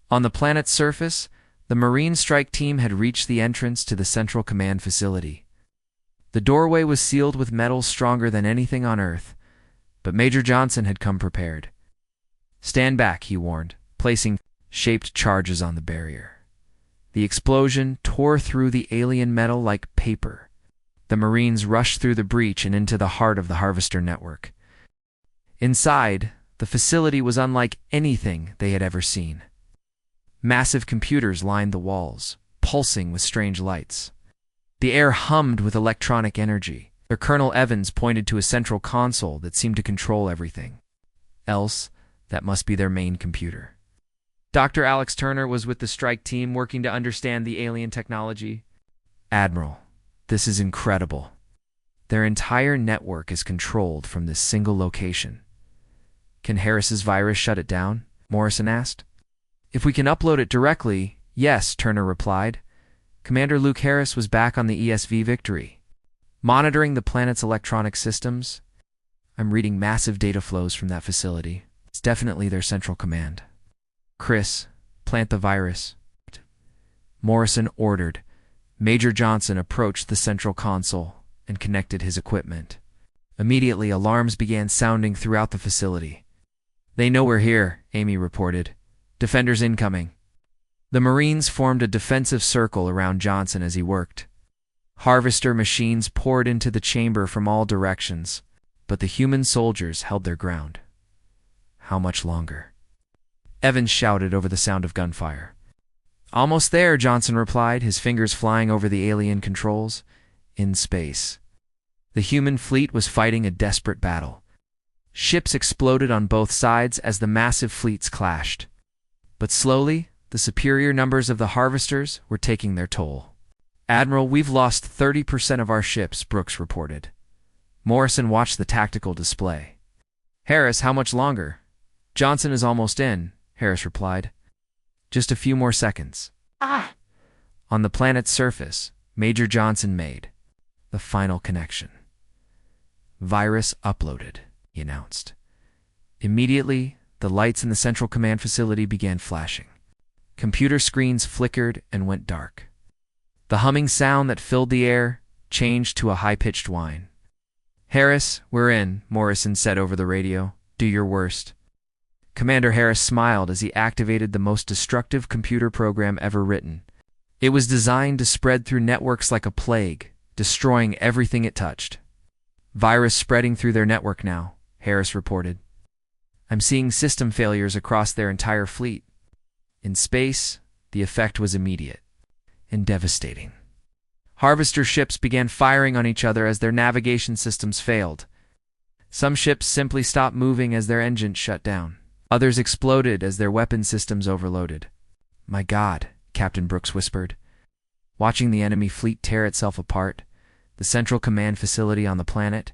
On the planet's surface, the Marine strike team had reached the entrance to the Central Command facility. The doorway was sealed with metal stronger than anything on Earth, but Major Johnson had come prepared. "Stand back," he warned, placing shaped charges on the barrier. The explosion tore through the alien metal like paper. The Marines rushed through the breach and into the heart of the Harvester network. Inside, the facility was unlike anything they had ever seen. Massive computers lined the walls, pulsing with strange lights. The air hummed with electronic energy. Their Colonel Evans pointed to a central console that seemed to control everything. Else, that must be their main computer. Dr. Alex Turner was with the strike team working to understand the alien technology. "Admiral, this is incredible. Their entire network is controlled from this single location." "Can Harris's virus shut it down?" Morrison asked. "If we can upload it directly, yes," Turner replied. Commander Luke Harris was back on the ESV Victory, monitoring the planet's electronic systems. "I'm reading massive data flows from that facility. It's definitely their central command." "Chris, plant the virus," Morrison ordered. Major Johnson approached the central console and connected his equipment. Immediately, alarms began sounding throughout the facility. "They know we're here," Amy reported. "Defenders incoming." The Marines formed a defensive circle around Johnson as he worked. Harvester machines poured into the chamber from all directions, but the human soldiers held their ground. "How much longer?" Evans shouted over the sound of gunfire. "Almost there," Johnson replied, his fingers flying over the alien controls. In space, the human fleet was fighting a desperate battle. Ships exploded on both sides as the massive fleets clashed. But slowly, the superior numbers of the Harvesters were taking their toll. "Admiral, we've lost 30% of our ships," Brooks reported. Morrison watched the tactical display. "Harris, how much longer?" "Johnson is almost in," Harris replied. "Just a few more seconds." On the planet's surface, Major Johnson made the final connection. "Virus uploaded," he announced. Immediately, the lights in the Central Command facility began flashing. Computer screens flickered and went dark. The humming sound that filled the air changed to a high-pitched whine. "Harris, we're in," Morrison said over the radio. "Do your worst." Commander Harris smiled as he activated the most destructive computer program ever written. It was designed to spread through networks like a plague, destroying everything it touched. "Virus spreading through their network now," Harris reported. "I'm seeing system failures across their entire fleet." In space, the effect was immediate and devastating. Harvester ships began firing on each other as their navigation systems failed. Some ships simply stopped moving as their engines shut down. Others exploded as their weapon systems overloaded. "My God," Captain Brooks whispered. Watching the enemy fleet tear itself apart, the Central Command facility on the planet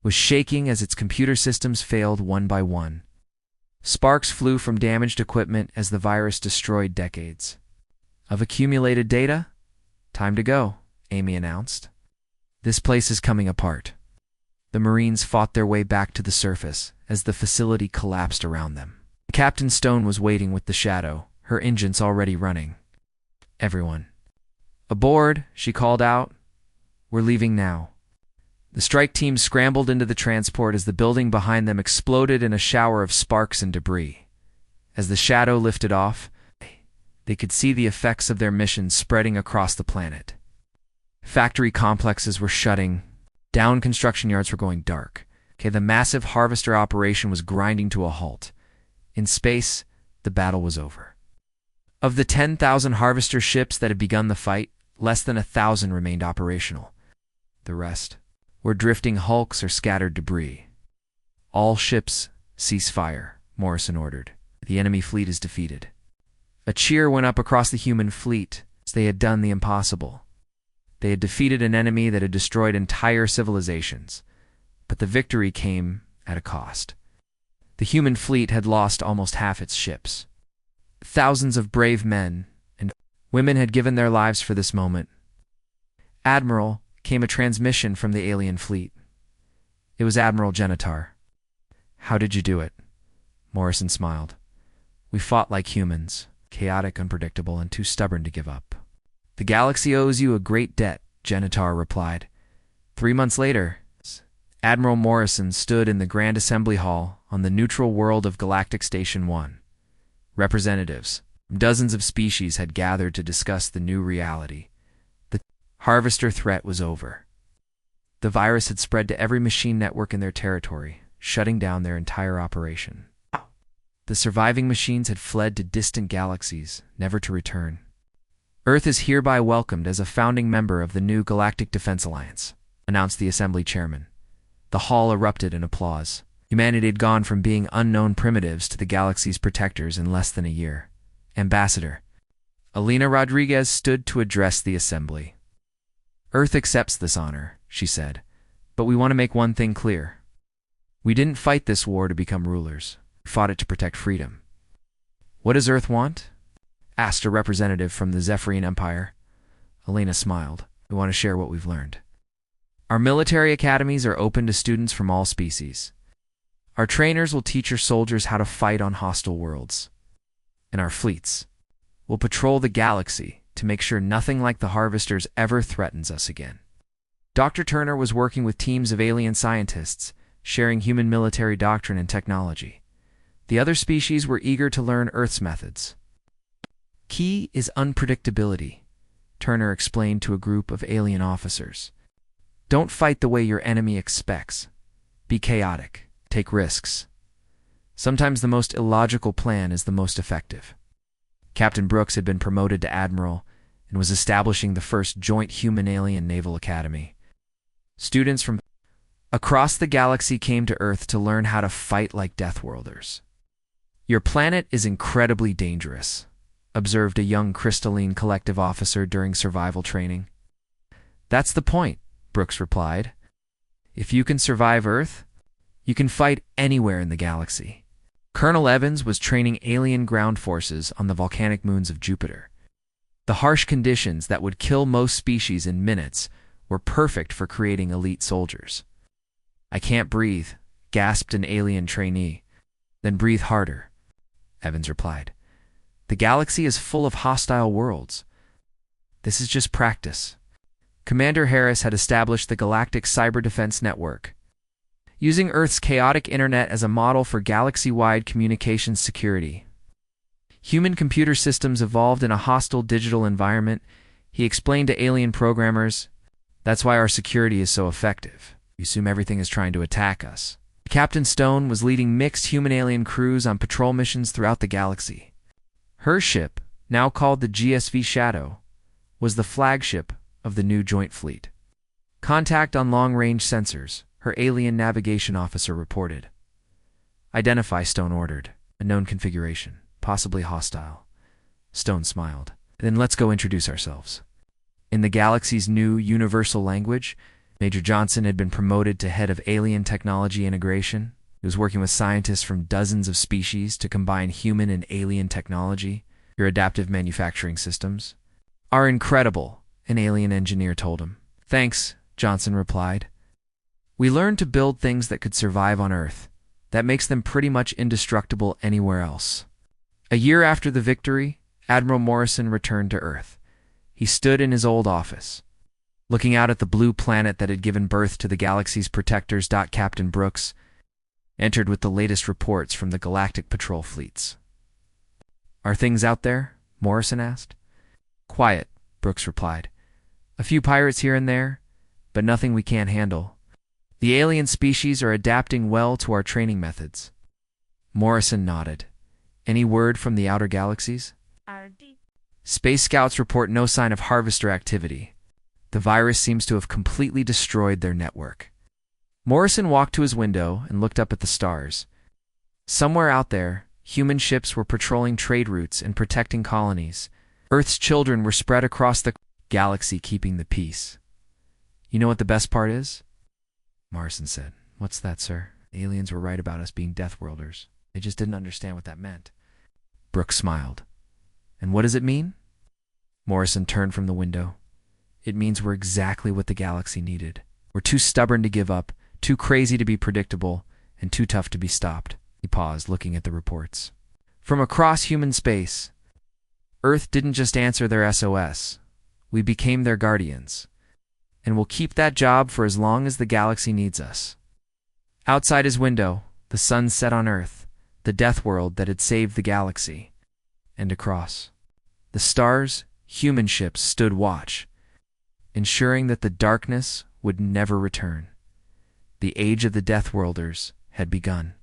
was shaking as its computer systems failed one by one. Sparks flew from damaged equipment as the virus destroyed decades of accumulated data. Time to go, Amy announced. This place is coming apart. The Marines fought their way back to the surface as the facility collapsed around them. Captain Stone was waiting with the Shadow, her engines already running. Everyone. Aboard, she called out. We're leaving now. The strike team scrambled into the transport as the building behind them exploded in a shower of sparks and debris. As the Shadow lifted off, they could see the effects of their mission spreading across the planet. Factory complexes were shutting down, construction yards were going dark. The massive harvester operation was grinding to a halt. In space, the battle was over. Of the 10,000 harvester ships that had begun the fight, less than 1,000 remained operational. The rest were drifting hulks or scattered debris. All ships cease fire, Morrison ordered. The enemy fleet is defeated. A cheer went up across the human fleet as they had done the impossible. They had defeated an enemy that had destroyed entire civilizations, but the victory came at a cost. The human fleet had lost almost half its ships. Thousands of brave men and women had given their lives for this moment. Admiral, came a transmission from the alien fleet. It was Admiral Genitar. How did you do it? Morrison smiled. We fought like humans, chaotic, unpredictable, and too stubborn to give up. The galaxy owes you a great debt, Genitar replied. 3 months later, Admiral Morrison stood in the Grand Assembly Hall on the neutral world of Galactic Station 1. Representatives from dozens of species had gathered to discuss the new reality. The harvester threat was over. The virus had spread to every machine network in their territory, shutting down their entire operation. The surviving machines had fled to distant galaxies, never to return. Earth is hereby welcomed as a founding member of the new Galactic Defense Alliance, announced the Assembly Chairman. The hall erupted in applause. Humanity had gone from being unknown primitives to the galaxy's protectors in less than a year. Ambassador Alina Rodriguez stood to address the Assembly. Earth accepts this honor, she said, but we want to make one thing clear. We didn't fight this war to become rulers. We fought it to protect freedom. What does Earth want? Asked a representative from the Zephyrian Empire. Alina smiled. We want to share what we've learned. Our military academies are open to students from all species. Our trainers will teach your soldiers how to fight on hostile worlds. And our fleets will patrol the galaxy to make sure nothing like the Harvesters ever threatens us again. Dr. Turner was working with teams of alien scientists, sharing human military doctrine and technology. The other species were eager to learn Earth's methods. Key is unpredictability, Turner explained to a group of alien officers. Don't fight the way your enemy expects. Be chaotic. Take risks. Sometimes the most illogical plan is the most effective. Captain Brooks had been promoted to admiral and was establishing the first joint human-alien naval academy. Students from across the galaxy came to Earth to learn how to fight like Deathworlders. Your planet is incredibly dangerous, observed a young Crystalline Collective officer during survival training. That's the point, Brooks replied. If you can survive Earth, you can fight anywhere in the galaxy. Colonel Evans was training alien ground forces on the volcanic moons of Jupiter. The harsh conditions that would kill most species in minutes were perfect for creating elite soldiers. I can't breathe, gasped an alien trainee. Then breathe harder, Evans replied. The galaxy is full of hostile worlds. This is just practice. Commander Harris had established the Galactic Cyber Defense Network, using Earth's chaotic internet as a model for galaxy-wide communications security. Human computer systems evolved in a hostile digital environment, he explained to alien programmers. That's why our security is so effective. We assume everything is trying to attack us. Captain Stone was leading mixed human-alien crews on patrol missions throughout the galaxy. Her ship, now called the GSV Shadow, was the flagship of the new joint fleet. Contact on long-range sensors, her alien navigation officer reported. Identify, Stone ordered. A known configuration, possibly hostile. Stone smiled. Then let's go introduce ourselves. In the galaxy's new universal language, Major Johnson had been promoted to head of alien technology integration. He was working with scientists from dozens of species to combine human and alien technology, your adaptive manufacturing systems, are incredible, an alien engineer told him. Thanks, Johnson replied. We learned to build things that could survive on Earth. That makes them pretty much indestructible anywhere else. A year after the victory, Admiral Morrison returned to Earth. He stood in his old office, looking out at the blue planet that had given birth to the galaxy's protectors. Captain Brooks entered with the latest reports from the Galactic Patrol fleets. Are things out there? Morrison asked. Quiet, Brooks replied. A few pirates here and there, but nothing we can't handle. The alien species are adapting well to our training methods. Morrison nodded. Any word from the outer galaxies? RD. Space Scouts report no sign of harvester activity. The virus seems to have completely destroyed their network. Morrison walked to his window and looked up at the stars. Somewhere out there, human ships were patrolling trade routes and protecting colonies. Earth's children were spread across the galaxy keeping the peace. You know what the best part is? Morrison said. What's that, sir? The aliens were right about us being Deathworlders. They just didn't understand what that meant. Brooks smiled. And what does it mean? Morrison turned from the window. It means we're exactly what the galaxy needed. We're too stubborn to give up, too crazy to be predictable, and too tough to be stopped. He paused, looking at the reports. From across human space, Earth didn't just answer their SOS. We became their guardians. And we'll keep that job for as long as the galaxy needs us. Outside his window, the sun set on Earth, the death world that had saved the galaxy. And across the stars, human ships stood watch, ensuring that the darkness would never return. The age of the Deathworlders had begun.